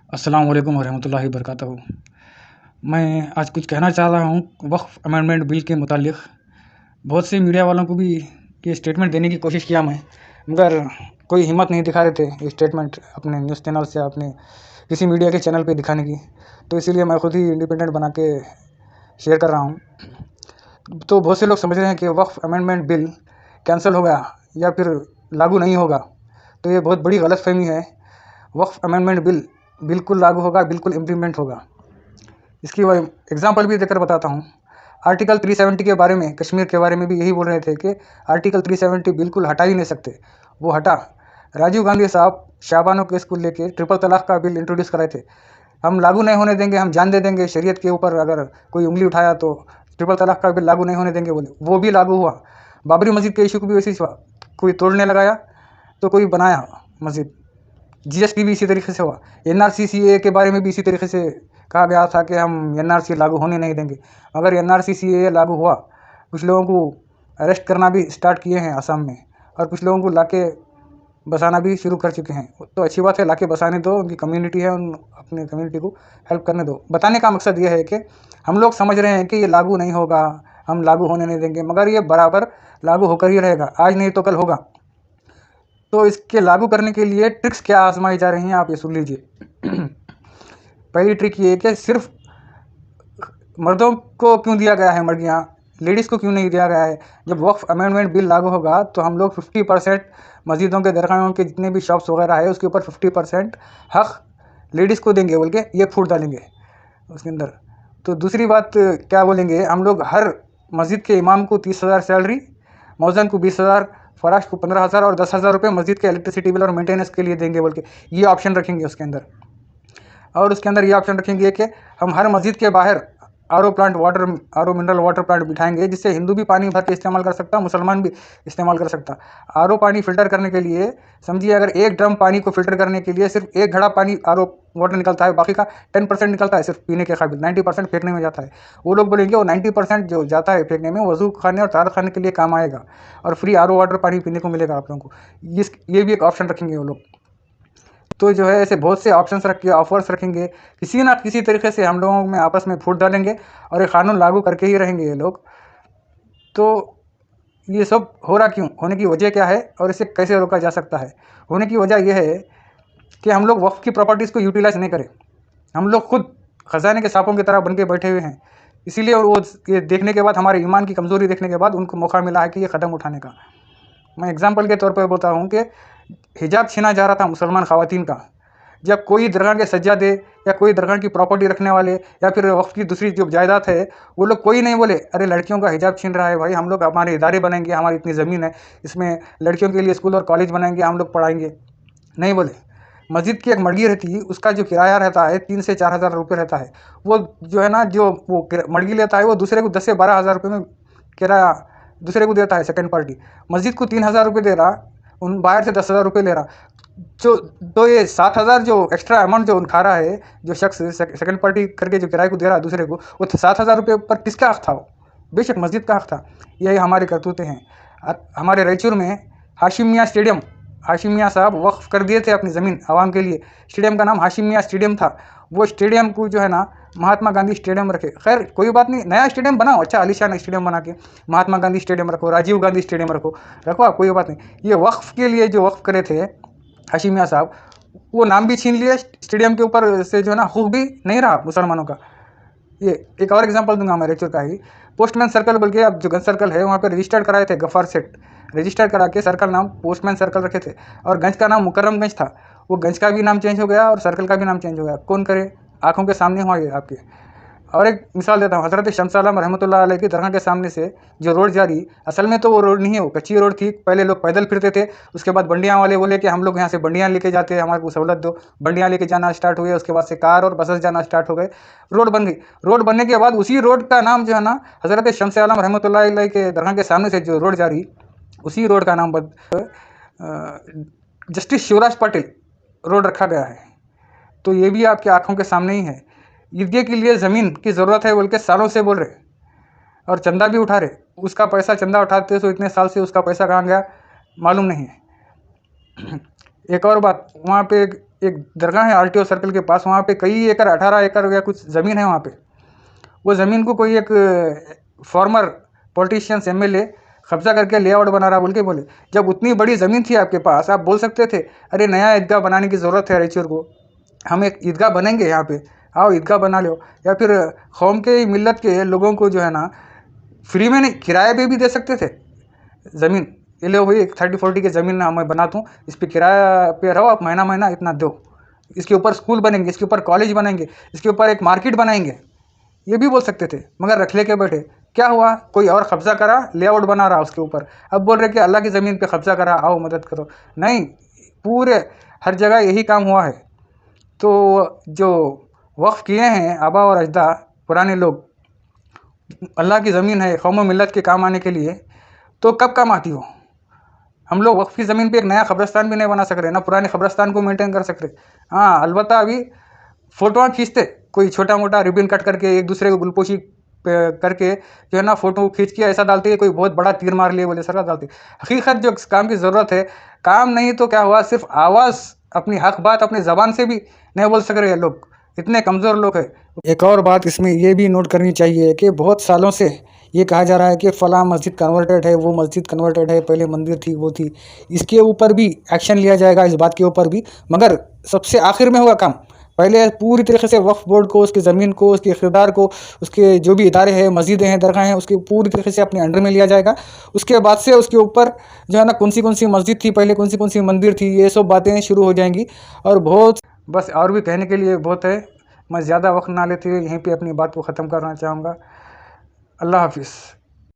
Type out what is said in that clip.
अस्सलाम वालेकुम वरहमतुल्लाहि वबरकातुहू। मैं आज कुछ कहना चाह रहा हूँ वक्फ़ अमेंडमेंट बिल के मुतालिक। बहुत से मीडिया वालों को भी ये स्टेटमेंट देने की कोशिश किया मैं, मगर कोई हिम्मत नहीं दिखा रहे थे ये स्टेटमेंट अपने न्यूज़ चैनल से अपने किसी मीडिया के चैनल पे दिखाने की। तो इसीलिए मैं खुद ही इंडिपेंडेंट बना के शेयर कर रहा हूँ। तो बहुत से लोग समझ रहे हैं कि वक्फ़ अमेंडमेंट बिल कैंसिल हो गया या फिर लागू नहीं होगा। तो ये बहुत बड़ी गलतफ़हमी है। वक्फ़ अमेंडमेंट बिल बिल्कुल लागू होगा, बिल्कुल इम्प्लीमेंट होगा। इसकी एग्जांपल भी देकर बताता हूँ। आर्टिकल 370 के बारे में, कश्मीर के बारे में भी यही बोल रहे थे कि आर्टिकल 370 बिल्कुल हटा ही नहीं सकते। वो हटा। राजीव गांधी साहब शाबानो केस को लेके ट्रिपल तलाक का बिल इंट्रोड्यूस कराए थे। हम लागू नहीं होने देंगे, हम जान दे देंगे शरीयत के ऊपर अगर कोई उंगली उठाया तो ट्रिपल तलाक का बिल लागू नहीं होने देंगे बोले। वो भी लागू हुआ। बाबरी मस्जिद के इशू को भी वैसे ही हुआ। कोई तोड़ने लगाया तो कोई बनाया मस्जिद। जीएसटी भी इसी तरीके से हुआ। एनआरसी के बारे में भी इसी तरीके से कहा गया था कि हम एनआरसी लागू होने नहीं देंगे। अगर एनआरसी लागू हुआ, कुछ लोगों को अरेस्ट करना भी स्टार्ट किए हैं असम में, और कुछ लोगों को लाके बसाना भी शुरू कर चुके हैं। तो अच्छी बात है, लाके बसाने दो, उनकी कम्युनिटी है, उन अपने कम्युनिटी को हेल्प करने दो। बताने का मकसद ये है कि हम लोग समझ रहे हैं कि ये लागू नहीं होगा, हम लागू होने नहीं देंगे, मगर ये बराबर लागू होकर ही रहेगा। आज नहीं तो कल होगा। तो इसके लागू करने के लिए ट्रिक्स क्या आजमाई जा रही हैं, आप ये सुन लीजिए। पहली ट्रिक ये है कि सिर्फ मर्दों को क्यों दिया गया है मर्गियाँ, लेडीज़ को क्यों नहीं दिया गया है। जब वक्फ़ अमेंडमेंट बिल लागू होगा तो हम लोग 50% मस्जिदों के दरगाहों के जितने भी शॉप्स वगैरह है उसके ऊपर 50% हक़ लेडीज़ को देंगे बोल के ये फूट डालेंगे उसके अंदर। तो दूसरी बात क्या बोलेंगे, हम लोग हर मस्जिद के इमाम को 30,000 सैलरी, मौज़न को 20,000, फ़राश को 15,000 और 10,000 रुपये मस्जिद के इलेक्ट्रिसिटी बिल और मेंटेनेंस के लिए देंगे बोल के ये ऑप्शन रखेंगे उसके अंदर। और उसके अंदर ये ऑप्शन रखेंगे कि हम हर मस्जिद के बाहर आरओ मिनरल वाटर प्लांट बिठाएंगे, जिससे हिंदू भी पानी भर के इस्तेमाल कर सकता, मुसलमान भी इस्तेमाल कर सकता। आरओ पानी फ़िल्टर करने के लिए समझिए, अगर एक ड्रम पानी को फ़िल्टर करने के लिए सिर्फ एक घड़ा पानी आरओ वाटर निकलता है, बाकी का 10% निकलता है सिर्फ पीने के काबिल, 90% फेंकने में जाता है। वो लोग बोलेंगे वो 90% जो जाता है फेंकने में, वज़ू खाने और तारत खाने के लिए काम आएगा और फ्री आरओ वाटर पानी पीने को मिलेगा आप लोगों को। ये भी एक ऑप्शन रखेंगे वो लोग। तो जो है ऐसे बहुत से ऑप्शंस रख के ऑफर्स रखेंगे, किसी ना किसी तरीके से हम लोगों में आपस में फूट डालेंगे और ये कानून लागू करके ही रहेंगे ये लोग। तो ये सब हो रहा क्यों, होने की वजह क्या है और इसे कैसे रोका जा सकता है। होने की वजह यह है कि हम लोग वक्फ की प्रॉपर्टीज़ को यूटिलाइज़ नहीं करें। हम लोग खुद ख़जाने के सांपों की तरह बन के बैठे हुए हैं। इसीलिए और वो ये देखने के बाद, हमारे ईमान की कमज़ोरी देखने के बाद उनको मौका मिला है कि ये कदम उठाने का। मैं एग्जाम्पल के तौर पर बोलता हूँ कि हिजाब छीना जा रहा था मुसलमान ख़वातीन का। जब कोई दरगाह के सज्जादे या कोई दरगाह की प्रॉपर्टी रखने वाले या फिर वक्फ की दूसरी जो जायदाद है, वो लोग कोई नहीं बोले अरे लड़कियों का हिजाब छीन रहा है भाई, हम लोग हमारे इदारे बनाएंगे, हमारी इतनी ज़मीन है, इसमें लड़कियों के लिए स्कूल और कॉलेज बनाएंगे, हम लोग पढ़ाएंगे। नहीं बोले। मस्जिद की एक मड़गी रहती है, उसका जो किराया रहता है 3 से 4 हज़ार रुपये रहता है। वो जो है ना, जो वो मड़गी लेता है वो दूसरे को 10 से 12 हज़ार रुपये में किराया दूसरे को देता है, सेकंड पार्टी। मस्जिद को 3,000 रुपये दे रहा, उन बाहर से 10,000 रुपये ले रहा। जो तो ये 7,000 जो एक्स्ट्रा अमाउंट जो खा रहा है, जो शख्स सेकंड पार्टी करके जो किराए को दे रहा है दूसरे को, वो 7,000 रुपये पर किसका हक़ था? वो बेशक मस्जिद का हक़ था। यही हमारी करतूतें हैं। हमारे रायचूर में हाशिम मियाँ स्टेडियम, हाशिम मियाँ साहब वक्फ़ कर दिए थे अपनी ज़मीन आवाम के लिए। स्टेडियम का नाम हाशिम मियाँ स्टेडियम था। वो स्टेडियम को जो है ना महात्मा गांधी स्टेडियम रखे। खैर कोई बात नहीं, नया स्टेडियम बनाओ, अच्छा आलीशान स्टेडियम बना के महात्मा गांधी स्टेडियम रखो, राजीव गांधी स्टेडियम रखो कोई बात नहीं। ये वक्फ़ के लिए जो वक्फ़ करे थे हाशिम मियाँ साहब, वो नाम भी छीन लिए, स्टेडियम के ऊपर से जो है ना हुक्म भी नहीं रहा मुसलमानों का। ये एक और एग्जांपल दूंगा मैं रायचूर का ही। पोस्टमैन सर्कल बोल के अब जो गंज सर्कल है वहाँ पे रजिस्टर्ड कराए थे गफ़ार सेठ, रजिस्टर करा के सर्कल नाम पोस्टमैन सर्कल रखे थे, और गंज का नाम मुकर्रमगंज था। वो गंज का भी नाम चेंज हो गया और सर्कल का भी नाम चेंज हो गया। कौन करे, आंखों के सामने हुआ ये आपके। और एक मिसाल देता हूँ, हज़रत शम्स आलम रहमतुल्लाह अलैह की दरगाह के सामने से जो रोड जा रही, असल में तो वो रोड नहीं है, वो कच्ची रोड थी। पहले लोग पैदल फिरते थे, उसके बाद बंडियाँ वाले बोले कि हम लोग यहाँ से बंडियाँ लेके जाते हैं, हमारे को सहूलत दो। बंडियाँ लेके जाना स्टार्ट हुए, उसके बाद से कार और बसेस जाना स्टार्ट हो गए, रोड बन गई। रोड बनने के बाद उसी रोड का नाम जो है ना, हज़रत शम्स आलम रहमतुल्लाह अलैह के दरगाह के सामने से जो रोड जा रही, उसी रोड का नाम जस्टिस शिवराज पाटिल रोड रखा गया है। तो ये भी आपकी आंखों के सामने ही है। ईदगाह के लिए ज़मीन की ज़रूरत है बोल के सालों से बोल रहे, और चंदा भी उठा रहे। उसका पैसा चंदा उठाते तो इतने साल से उसका पैसा कहाँ गया मालूम नहीं है। एक और बात, वहाँ पे एक दरगाह है आरटीओ सर्कल के पास, वहाँ पे कई एकड़ 18 एकड़ या कुछ ज़मीन है वहाँ पे। वो ज़मीन को कोई एक फॉर्मर पॉलिटिशियंस एमएलए कब्जा करके लेआउट बना रहा बोल के बोले। जब उतनी बड़ी ज़मीन थी आपके पास, आप बोल सकते थे अरे नया ईदगाह बनाने की ज़रूरत है रायचूर को, हम एक ईदगाह बनेंगे यहाँ पे, आओ ईदगाह बना लो। या फिर कौम के मिल्लत के लोगों को जो है ना फ्री में नहीं, किराए पे भी दे सकते थे ज़मीन। ये लो भाई 30-40 की ज़मीन मैं बनाता हूँ, इस पर किराया पे रहो, आप महीना महीना इतना दो, इसके ऊपर स्कूल बनेंगे, इसके ऊपर कॉलेज बनेंगे, इसके ऊपर एक मार्केट बनाएंगे, ये भी बोल सकते थे। मगर रख ले के बैठे, क्या हुआ, कोई और कब्जा करा, लेआउट बना रहा उसके ऊपर। अब बोल रहे कि अल्लाह की ज़मीन पे कब्जा करा, आओ मदद करो। नहीं, पूरे हर जगह यही काम हुआ है। तो जो वक्फ किए हैं आबा और अजदा पुराने लोग, अल्लाह की ज़मीन है कौम मिल्लत के काम आने के लिए, तो कब काम आती हो। हम लोग वक्फ की ज़मीन पे एक नया कब्रिस्तान भी नहीं बना सक रहे, ना पुराने कब्रिस्तान को मेंटेन कर सक रहे। हाँ, अलबत्ता अभी फ़ोटोआँ खींचते, कोई छोटा मोटा रिबन कट करके एक दूसरे को गुलपोशी करके जो है ना फ़ोटो खींच के ऐसा डालते हैं कोई बहुत बड़ा तीर मार लिए बोले सरकार डालते। हकीकत जो काम की ज़रूरत है, काम नहीं तो क्या हुआ, सिर्फ आवाज़, अपनी हक बात अपनी ज़बान से भी नहीं बोल सक रहे हैं लोग, इतने कमज़ोर लोग हैं। एक और बात इसमें ये भी नोट करनी चाहिए कि बहुत सालों से ये कहा जा रहा है कि फ़लाँ मस्जिद कन्वर्टेड है, वो मस्जिद कन्वर्टेड है, पहले मंदिर थी वो थी। इसके ऊपर भी एक्शन लिया जाएगा, इस बात के ऊपर भी, मगर सबसे आखिर में होगा काम। पहले पूरी तरीके से वक्फ बोर्ड को, उसकी ज़मीन को, उसके इक़्तिदार को, उसके जो भी इदारे हैं, मस्जिदें हैं, दरगाहें हैं, उसके पूरी तरीके से अपने अंडर में लिया जाएगा। उसके बाद से उसके ऊपर जो है ना कौन सी मस्जिद थी पहले, कौन सी मंदिर थी, ये सब बातें शुरू हो जाएंगी। और बहुत, बस और भी कहने के लिए बहुत है, मैं ज़्यादा वक्त ना लेते हुए यहीं पे अपनी बात को ख़त्म करना चाहूँगा। अल्लाह हाफिज़।